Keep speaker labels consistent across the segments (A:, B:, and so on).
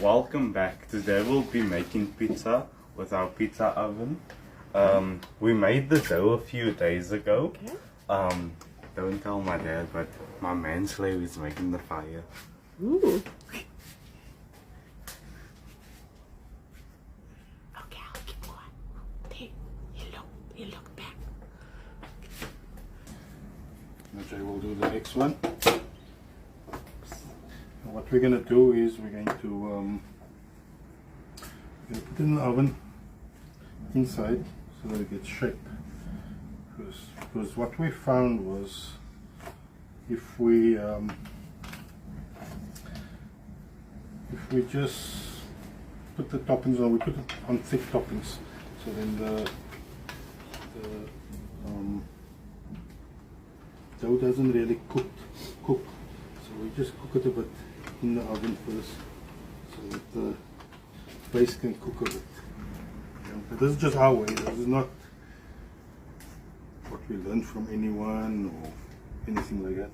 A: Welcome back. Today we'll be making pizza with our pizza oven. We made the dough a few days ago.
B: Okay.
A: Don't tell my dad, but my manslave is making the fire.
B: Ooh. Okay, I'll keep going. Hey, you look back.
C: Najair will do the next one. What we're going to do is we're going to put it in the oven inside so that it gets shaped. Because what we found was if we just put the toppings on, we put it on thick toppings, so then the dough doesn't really cook. So we just cook it a bit in the oven first, so that the base can cook a bit. But this is just our way. This is not what we learned from anyone or anything like that.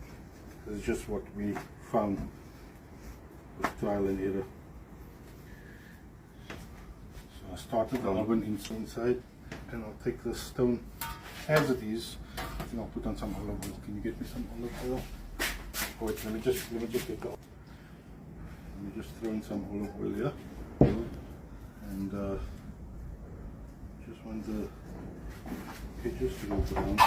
C: This is just what we found with trial and error. So I started the oven inside, and I'll take the stone as it is. I think I'll put on some olive oil. Can you get me some olive oil? Oh, wait, let me just get the. Let me just throw in some olive oil here, and just want the edges to go brown.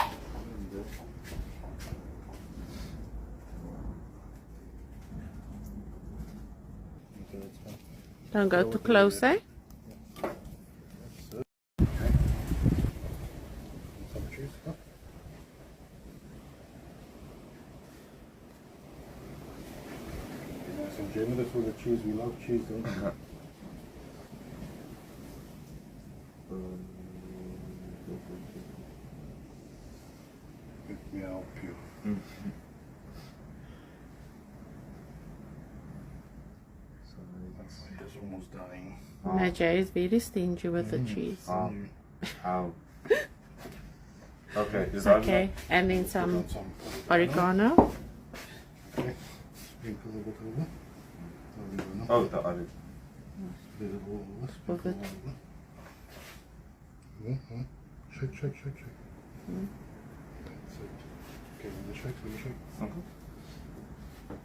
C: Okay, that's fine.
B: Don't go too close, eh?
C: Some cheese, huh? Nice and generous with the cheese. We love cheese, don't we? Let me help you. It's almost dying.
B: Najair is very stingy with the cheese.
A: How? Okay, is
B: Okay, and then some oregano.
C: Okay. Sprinkle a bit over. Oregano.
A: Oh, the olive.
C: Spread it all over.
B: With
C: Sprinkle
B: it.
C: all over. Shake. That's it. Okay, let me shake.
A: Okay.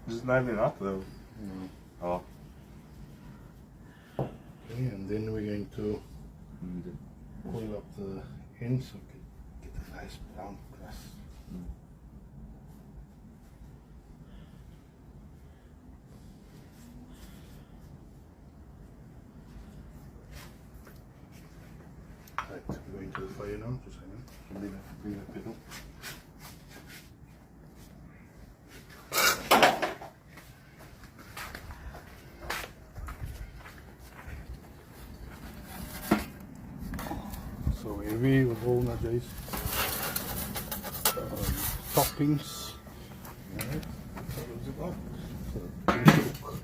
A: This is not enough though.
C: No.
A: Oh.
C: Okay, and then we're going to coil up the ends so we can get a nice brown crust. Right, we're going to the fire now. Just hang on. Bring that pedal. So heavy with all Najair's toppings. Right. So what's it like? So cook.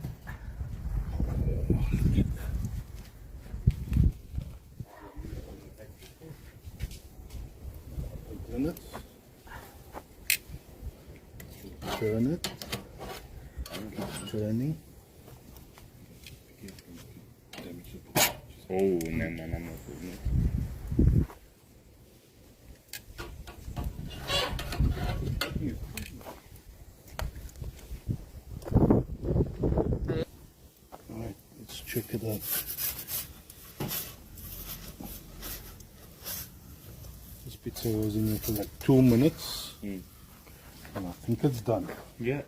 C: Turn it. Keep turning.
A: Oh, no.
C: Alright, let's check it out. This pizza was in there for like 2 minutes. And I think it's done.
A: Yeah.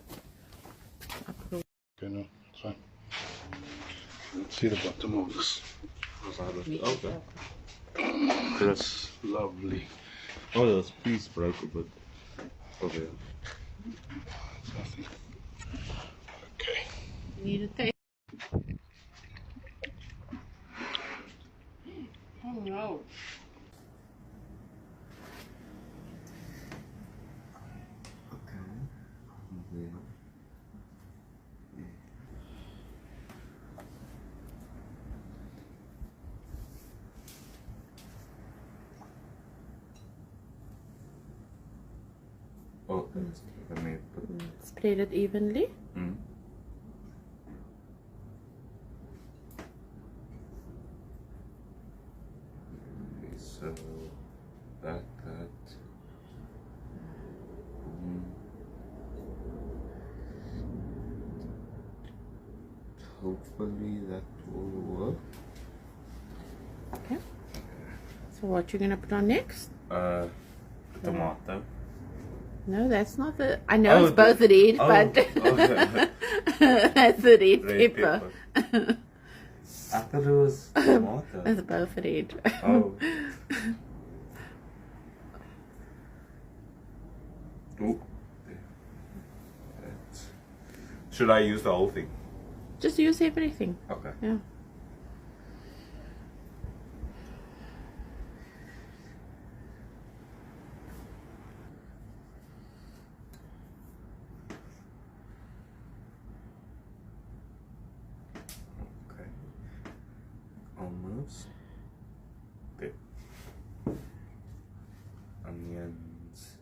C: Okay, no, it's fine. Let's see the bottom of this.
A: Okay.
C: That's lovely.
A: Oh, this piece broke a bit. Okay.
C: It's nothing. Okay.
B: Need a taste. Oh no.
A: Oh, let me put.
B: Spread it evenly.
A: So that. Hopefully that will work.
B: Okay. So what you gonna put on next?
A: Tomato.
B: No, that's not the. I know
A: Oh,
B: it's both the red,
A: oh,
B: but
A: yeah.
B: that's the red,
A: Red
B: pepper.
A: I thought it was tomato.
B: It's both red.
A: Oh. Ooh. Should I use the whole thing?
B: Just use everything.
A: Okay.
B: Yeah.
A: Okay. Almost. Okay. Onions.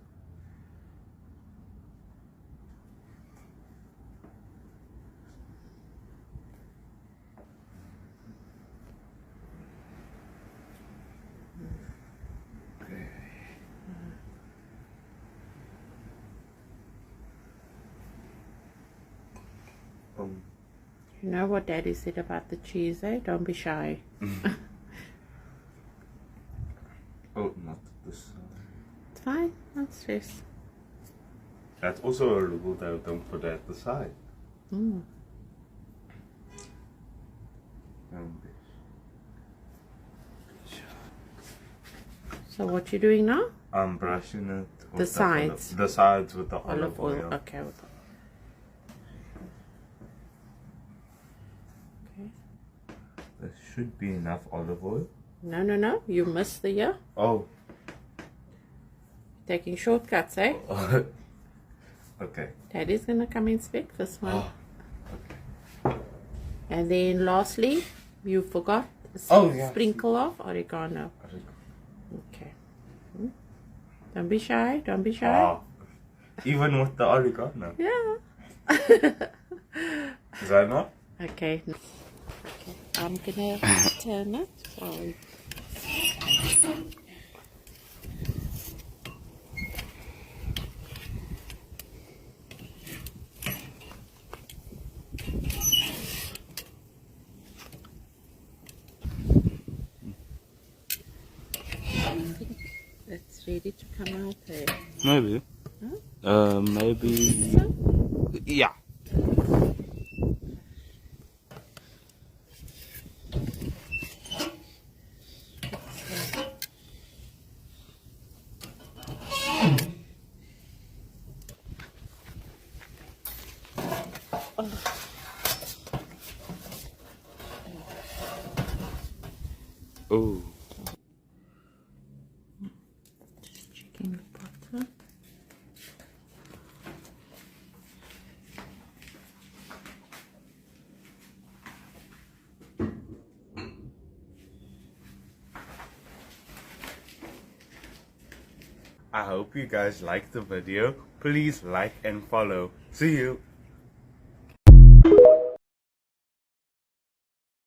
B: You know what Daddy said about the cheese, eh? Don't be shy.
A: Oh, not this side.
B: It's fine. Don't stress.
A: That's also a rule though, don't put it at the side.
B: Mm. So what you doing now?
A: I'm brushing it with
B: The sides.
A: the sides with the
B: Olive
A: oil.
B: oil. Okay. Okay.
A: There should be enough olive oil.
B: No, no, no. You missed the year.
A: Oh.
B: Taking shortcuts, eh?
A: Okay.
B: Daddy's gonna come inspect this one.
A: Oh. Okay.
B: And then lastly, you forgot
A: Oh, yeah.
B: sprinkle of oregano. Okay. Don't be shy. Don't be shy.
A: Ah, even with the oregano.
B: Yeah.
A: Is that not?
B: Okay. Okay. I'm gonna turn it. Sorry. It's ready to come out there.
A: Maybe.
B: Huh?
A: Maybe.
B: So?
A: Yeah. Oh.
B: Just checking the butter.
A: I hope you guys liked the video. Please like and follow. See you.